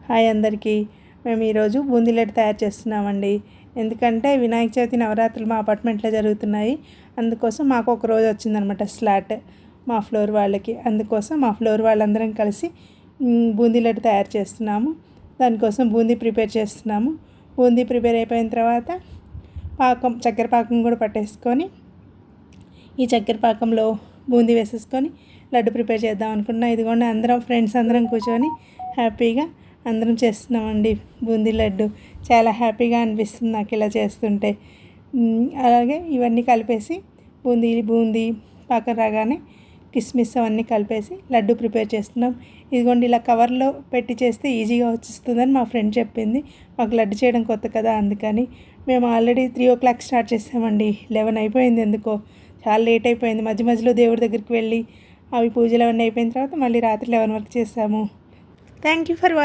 Hi అందరికీ. మేము ఈరోజు బూందీ లడ్డు తయారు చేస్తున్నామండి. ఎందుకంటే వినాయక చవితి నవరాత్రులు మా అపార్ట్మెంట్లో జరుగుతున్నాయి. అందుకోసం మాకు ఒక రోజు వచ్చిందనమాట స్లాట్ మా ఫ్లోర్ వాళ్ళకి. అందుకోసం మా ఫ్లోర్ వాళ్ళందరం కలిసి బూందీ లడ్డు తయారు చేస్తున్నాము. దానికోసం బూందీ ప్రిపేర్ చేస్తున్నాము. బూందీ ప్రిపేర్ అయిపోయిన తర్వాత చక్కెర పాకం కూడా పట్టేసుకొని ఈ చక్కెర పాకంలో బూందీ వేసేసుకొని లడ్డు ప్రిపేర్ చేద్దాం అనుకున్నా. ఇదిగోండి అందరం ఫ్రెండ్స్ అందరం కూర్చొని హ్యాపీగా అందరం చేస్తున్నామండి బూందీ లడ్డు. చాలా హ్యాపీగా అనిపిస్తుంది నాకు ఇలా చేస్తుంటే. అలాగే ఇవన్నీ కలిపేసి బూందీ పాకం రాగానే కిస్మిస్ అవన్నీ కలిపేసి లడ్డు ప్రిపేర్ చేస్తున్నాం. ఇదిగోండి ఇలా కవర్లో పెట్టి చేస్తే ఈజీగా వచ్చేస్తుందని మా ఫ్రెండ్ చెప్పింది. మాకు లడ్డు చేయడం కొత్త కదా, అందుకని మేము ఆల్రెడీ 3 o'clock స్టార్ట్ చేసామండి. 11 అయిపోయింది. ఎందుకో చాలా లేట్ అయిపోయింది. మధ్య మధ్యలో దేవుడి దగ్గరికి వెళ్ళి అవి పూజలు అవన్నీ అయిపోయిన తర్వాత మళ్ళీ రాత్రి 11 వరకు చేసాము. Thank you for watching.